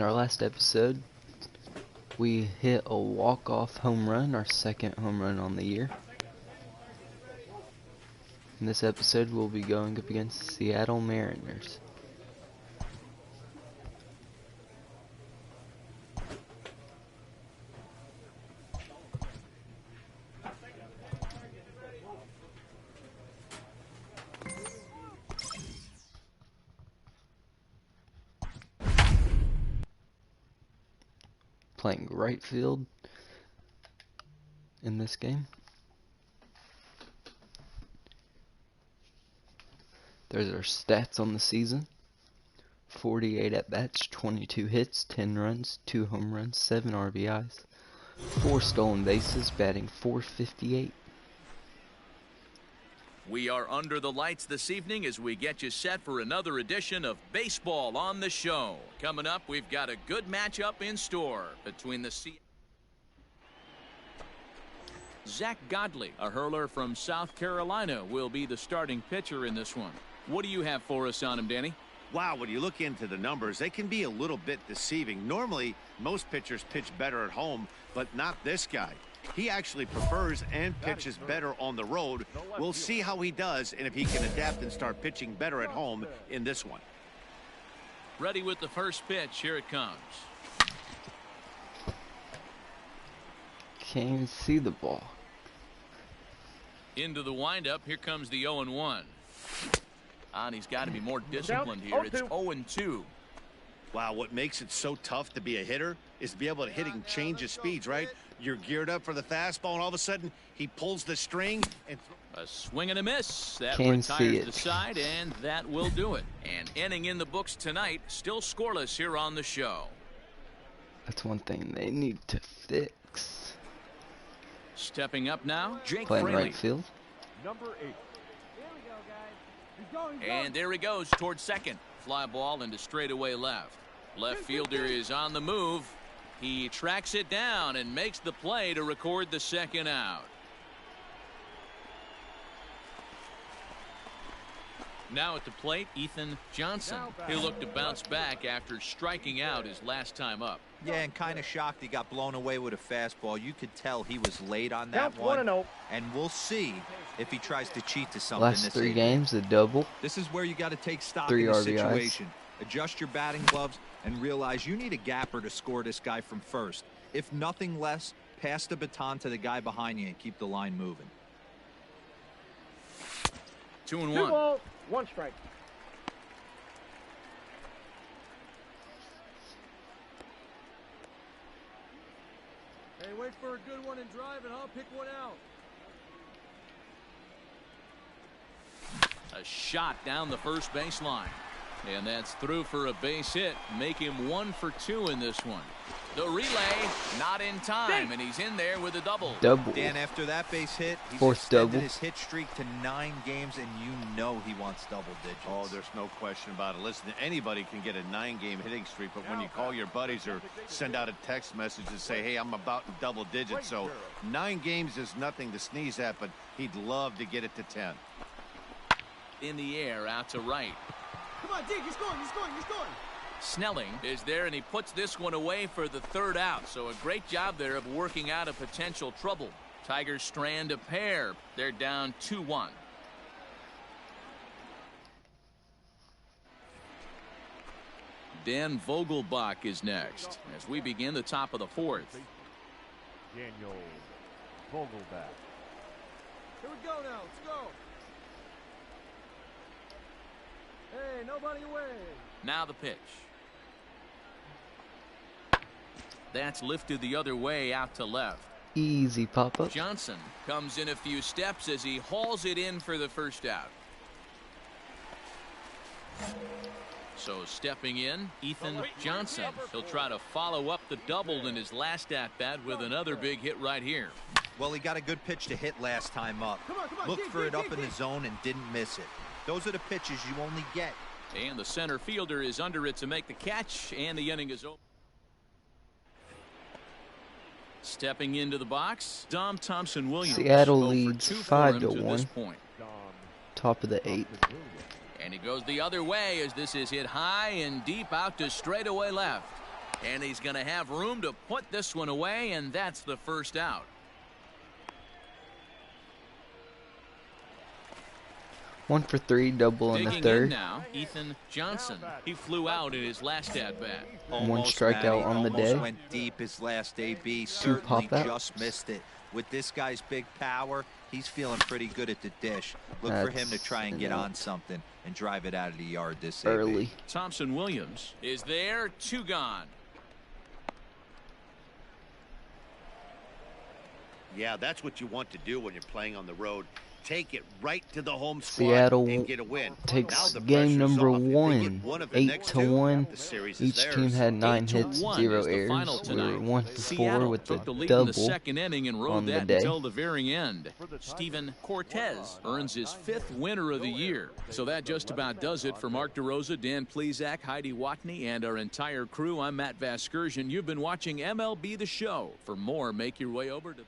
In our last episode, we hit a walk-off home run, our second home run on the year. In this episode, we'll be going up against the Seattle Mariners. Playing right field in this game. There's our stats on the season. 48 at-bats, 22 hits, 10 runs, 2 home runs, 7 RBIs, 4 stolen bases, batting .458. We are under the lights this evening as we get you set for another edition of Baseball on the Show. Coming up, we've got a good matchup in store between the Zach Godley, a hurler from South Carolina, will be the starting pitcher in this one. What do you have for us on him, Danny? Wow, when you look into the numbers, they can be a little bit deceiving. Normally, most pitchers pitch better at home, but not this guy. He actually prefers and pitches better on the road. We'll see how he does and if he can adapt and start pitching better at home in this one. Ready with the first pitch. Here it comes. Can't even see the ball. Into the windup. Here comes the 0-1. And he's got to be more disciplined here. It's 0-2. Wow, what makes it so tough to be a hitter is to be able to hitting change of speeds, right? You're geared up for the fastball, and all of a sudden, he pulls the string. And a swing and a miss. That retires the side, and that will do it. And inning in the books tonight, still scoreless here on the show. That's one thing they need to fix. Stepping up now, Jake Playing Fraley. right field. Number 8. Here we go, guys. He's going. And there he goes towards second. Fly ball into straightaway left. Left fielder is on the move. He tracks it down and makes the play to record the second out. Now at the plate, Ethan Johnson. He'll look to bounce back after striking out his last time up. Yeah, and kind of shocked he got blown away with a fastball. You could tell he was late on that one. And we'll see if he tries to cheat to something. Last 3 games, a double. This is where you got to take stock 3 in the RBIs. situation. Adjust your batting gloves and realize you need a gapper to score this guy from first. If nothing less, pass the baton to the guy behind you and keep the line moving. 2-1. 2 balls, 1 strike. Hey, wait for a good one and drive, and I'll pick one out. A shot down the first baseline. And that's through for a base hit. Make him 1 for 2 in this one. The relay not in time, and he's in there with a double. Dan, after that base hit, he's 4th extended double. his hit streak to 9 games, and you know he wants double digits. oh, there's no question about it. Listen, anybody can get a 9-game hitting streak, but when you call your buddies or send out a text message and say, hey, I'm about in double digits, so 9 games is nothing to sneeze at, but he'd love to get it to 10. In the air, out to right. Come on, Deke, he's going. Snelling is there, and he puts this one away for the 3rd out. So a great job there of working out a potential trouble. Tigers strand a pair. They're down 2-1. Dan Vogelbach is next as we begin the top of the 4th. Daniel Vogelbach. Here we go now. Let's go. Hey, nobody away. Now the pitch. That's lifted the other way out to left. Easy pop-up. Johnson comes in a few steps as he hauls it in for the first out. So stepping in, Ethan Johnson. He'll try to follow up the double in his last at-bat with another big hit right here. Well, he got a good pitch to hit last time up. Come on, Looked for it up in the zone and didn't miss it. Those are the pitches you only get. And the center fielder is under it to make the catch, and the inning is over. Stepping into the box, Dom Thompson-Williams. Seattle leads 5-1. Top of the 8th. And he goes the other way as this is hit high and deep out to straightaway left. And he's going to have room to put this one away, and that's the first out. One for three, double in the third. Now, Ethan Johnson. He flew out in his last at-bat. One strikeout on the day. Went deep his last AB. Certainly just missed it. With this guy's big power, he's feeling pretty good at the dish. Look for him to try and get on something and drive it out of the yard this early. AB. Thompson Williams is there, 2 gone. Yeah, that's what you want to do when you're playing on the road. Take it right to the home squad Seattle and get a win. takes game number 1, 8-1. Each team had 9 hits, 0 errors. We were 1 for 4 with the double the second inning and rode on the that day. until the very end. Steven Cortez earns his 5th winner of the year. So that just about does it for Mark DeRosa, Dan Plesac, Heidi Watney, and our entire crew. I'm Matt Vasgersian. You've been watching MLB The Show. For more, make your way over to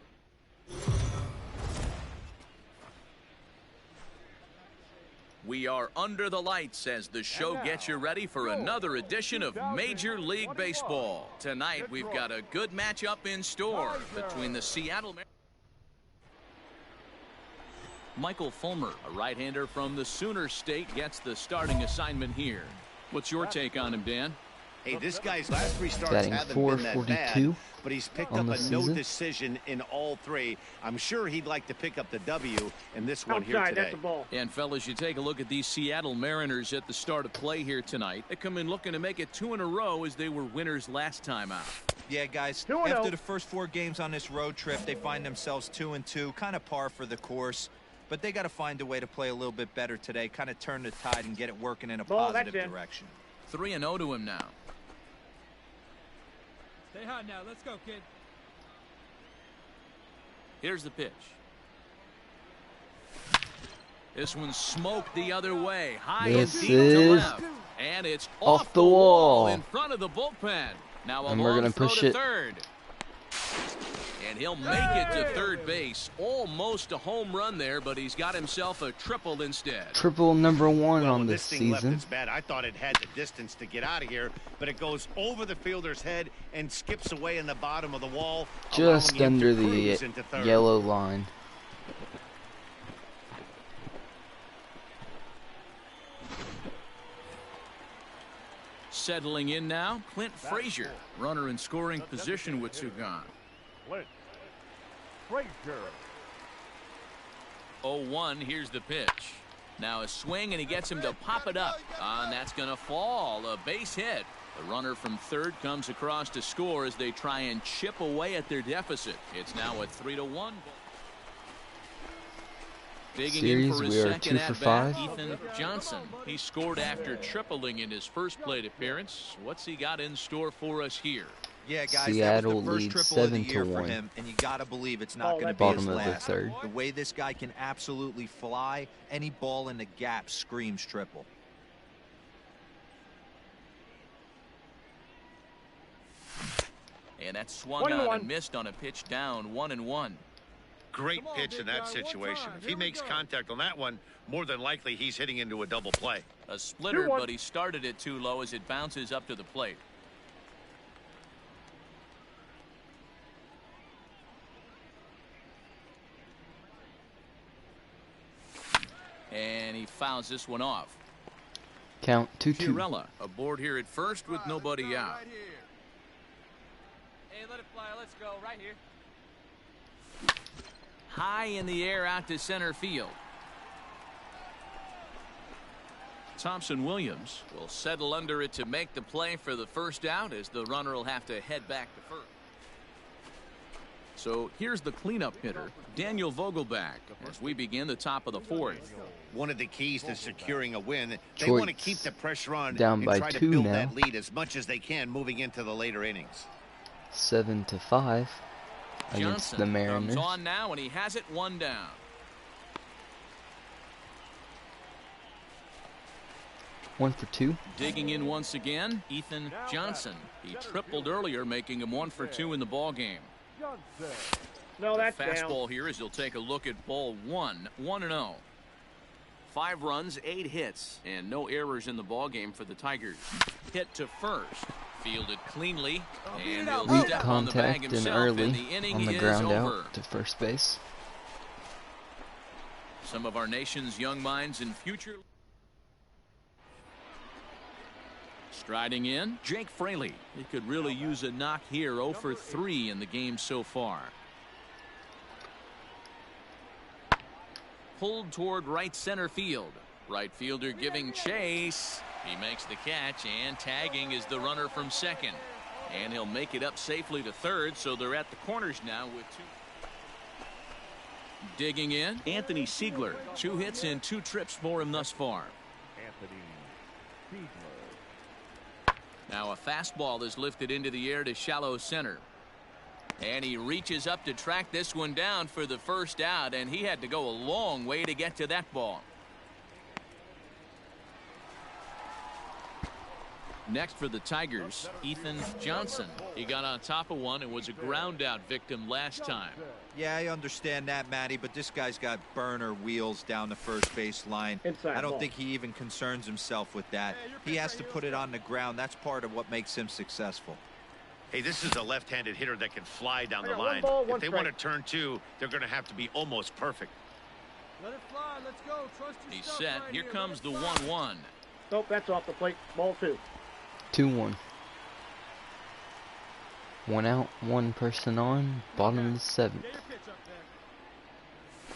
We are under the lights as the show gets you ready for another edition of Major League Baseball. Tonight, we've got a good matchup in store between the Seattle Mariners. Michael Fulmer, a right-hander from the Sooner State, gets the starting assignment here. What's your take on him, Dan? Hey, this guy's last 3 starts Batting haven't been that bad, 442 but he's picked on up the a no season. decision in all 3. I'm sure he'd like to pick up the W in this one here Outside, today. that's the ball. And fellas, you take a look at these Seattle Mariners at the start of play here tonight. They come in looking to make it 2 in a row as they were winners last time out. Yeah, guys, 2-0. after the first 4 games on this road trip, they find themselves 2-2, kind of par for the course. But they got to find a way to play a little bit better today, kind of turn the tide and get it working in a positive direction. 3-0 to him now. Stay hot now. Let's go, kid. Here's the pitch. This one's smoked the other way. High and This deep to is left. And it's off the wall. in front of the bullpen. Now a And we're long gonna throw push to it. third. And he'll make it to third base. Almost a home run there, but he's got himself a triple instead. Triple number 1 Well, on when this thing left season. its bat, I thought it had the distance to get out of here, but it goes over the fielder's head and skips away in the bottom of the wall, Just allowing him to under the cruise into third. yellow line. Settling in now, Clint Frazier. Runner in scoring position with 2 gone. Clint Frazier. 0-1, here's the pitch. Now a swing, and he gets him to pop it up. And that's going to fall. A base hit. The runner from third comes across to score as they try and chip away at their deficit. It's now a 3-1. Digging in Series, for his we are second 2 for at-bat, 5. Ethan Johnson. He scored after tripling in his first plate appearance. What's he got in store for us here? Yeah, guys, Seattle that was the leads first triple of the 7-1. year for him, and you got to believe it's not going to be Bottom his of the last. third. The way this guy can absolutely fly, any ball in the gap screams triple. And that's swung on and missed on a pitch down, 1-1. Great pitch in that situation. If he makes contact on that one, more than likely he's hitting into a double play. A splitter, but he started it too low as it bounces up to the plate. And he fouls this one off. Count 2-2. Chiarella aboard here at first with nobody out. Hey, let it fly. Let's go right here. High in the air out to center field. Thompson Williams will settle under it to make the play for the first out as the runner will have to head back to first. So here's the cleanup hitter, Daniel Vogelback, as we begin the top of the 4th. One of the keys to securing a win, they Detroit's want to keep the pressure on down and by try to 2 build now. that lead as much as they can moving into the later innings. 7-5 against Johnson the Mariners. comes on now, and he has it 1 down. One for 2. Digging in once again, Ethan Johnson. He tripled earlier, making him 1 for 2 in the ball game. No, that's Fastball here as he'll take a look at ball 1, 1-0. 5 runs, 8 hits, and no errors in the ball game for the Tigers. Hit to first. Fielded cleanly, and out. he'll Weak step on the bag contact and himself, early and the inning on the is ground over. out to first base. Some of our nation's young minds and future. Striding in, Jake Fraley. He could really use a knock here. 0 for 3 in the game so far. Pulled toward right center field. Right fielder giving chase. He makes the catch, and tagging is the runner from second. And he'll make it up safely to third, so they're at the corners now with 2. Digging in, Anthony Siegler. 2 hits and 2 trips for him thus far. Now a fastball is lifted into the air to shallow center. And he reaches up to track this one down for the first out, and he had to go a long way to get to that ball. Next for the Tigers, Ethan Johnson. He got on top of one and was a ground out victim last time. Yeah, I understand that, Matty, but this guy's got burner wheels down the first base line. I don't think he even concerns himself with that. He has to put it on the ground. That's part of what makes him successful. Hey, this is a left-handed hitter that can fly down the line. If they want to turn 2, they're going to have to be almost perfect. Let it fly. Let's go. Trust your He's stuff set. right Here here. comes the Let it fly. 1-1. Nope, that's off the plate. Ball 2. 2-1. 1 out, 1 person on, bottom of the 7th. Get your pitch up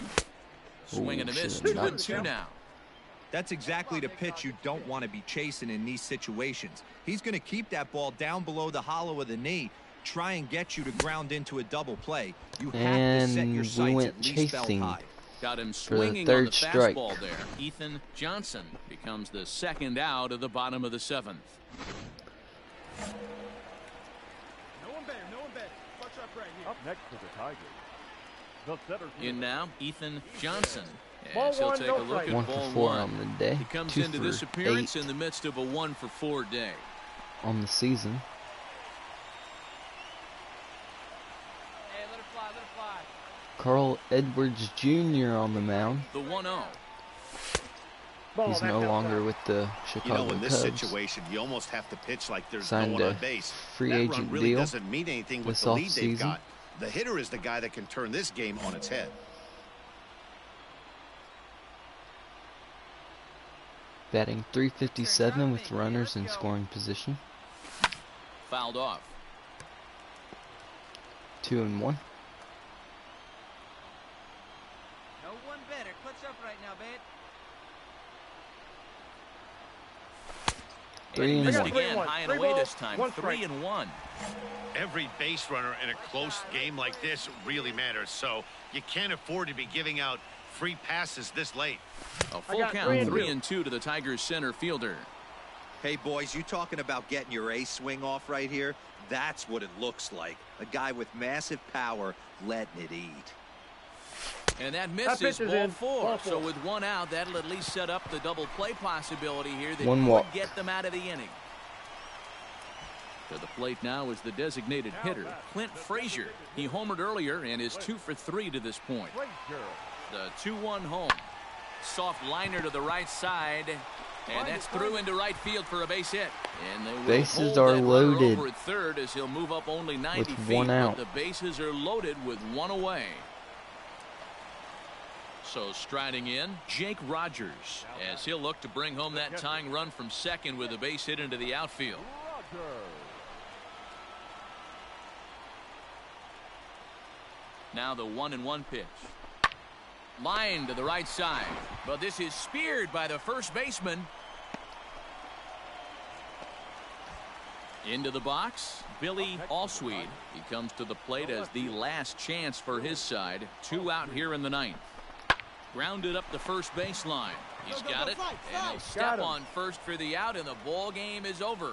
there. Swing and a miss. should've 2-2 knocked now. That's exactly the pitch you don't want to be chasing in these situations. He's going to keep that ball down below the hollow of the knee, try and get you to ground into a double play. You have to set your And sights we went at least belt chasing. high. Got him the swinging on third the strike. fastball there. Ethan Johnson becomes the second out of the bottom of the 7th. No one better. No one better. Punch up right here. Up next for the Tigers, the center fielder. In now, Ethan Johnson. Ball As he'll 1, take no a look strike. at 1 ball for 4 1. on the day. He comes 2 into for this appearance 8 in the midst of a 1 for 4 day. on the season. Hey, let it fly. Let it fly. Carl Edwards Jr. on the mound. The 1-0. Ball, He's that's no outside. longer with the You Chicago know, in this Cubs. situation, you almost have to pitch like there's Signed no one a on base. free That agent run really deal doesn't mean anything with this the lead they've offseason. got. The hitter is the guy that can turn this game on its head. Batting .357 with runners in scoring position. Fouled off. 2-1. No one better. Clutch up right now, babe. And he 3-1. missed I got again, 3-1. high and 3 away balls, this time. 1 strike. 3-1. Every base runner in a close game like this really matters, so you can't afford to be giving out free passes this late. A full got count, 3-2. 3-2 to the Tigers center fielder. Hey, boys, you talking about getting your ace swing off right here? That's what it looks like. A guy with massive power letting it eat. And that That misses pitch is ball in. 4. Ball So 4. with 1 out, that'll at least set up the double play possibility here that 1 could walk. get them out of the inning. To the plate now is the designated hitter, Clint Frazier. He homered earlier and is 2 for 3 to this point. The 2-1 home. Soft liner to the right side. And that's through into right field for a base hit. And they will Bases hold are that runner loaded over at third as he'll move up only 90 with feet. 1 out. But the bases are loaded with 1 away. So striding in, Jake Rogers, as he'll look to bring home that tying run from second with a base hit into the outfield. Now the 1-1 pitch. Line to the right side, but this is speared by the first baseman. Into the box, Billy Allsweed. He comes to the plate as the last chance for his side. 2 out here in the 9th. Grounded up the first baseline. He's got it, and he'll step on first for the out, and the ball game is over.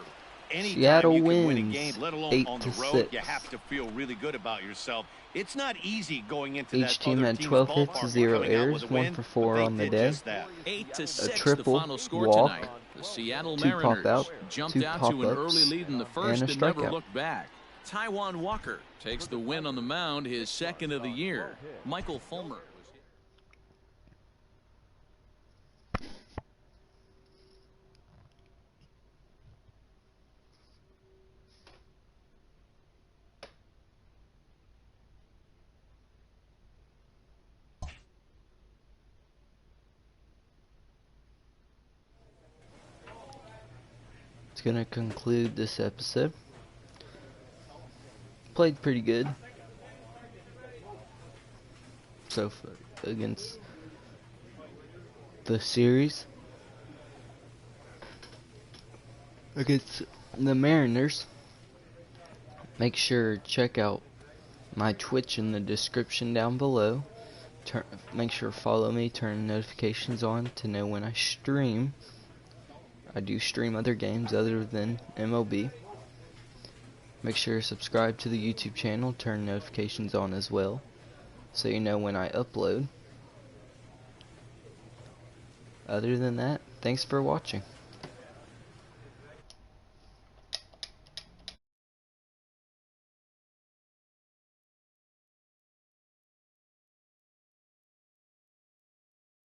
Anytime Seattle you can win a wins game, let alone 8 on to the road, 6. you have to feel really good about yourself. It's not easy going into Each that team other had team's 12 hits, ballpark 0 coming out errors, with a 1 win, for 4 but they on the did day. just that. 8 to A 6, triple, the final score walk, tonight. The Seattle 2 Mariners pop-out, jumped 2 out to an pop-ups, early lead in the first and a and never strikeout. looked back. Taijuan Walker takes the win on the mound, his second of the year. Michael Fulmer. gonna conclude this episode. Played pretty good so far against the series. Against the Mariners. Make sure to check out my Twitch in the description down below. Make sure to follow me, turn notifications on to know when I stream. I do stream other games other than MLB. Make sure to subscribe to the YouTube channel, turn notifications on as well, so you know when I upload. Other than that, thanks for watching.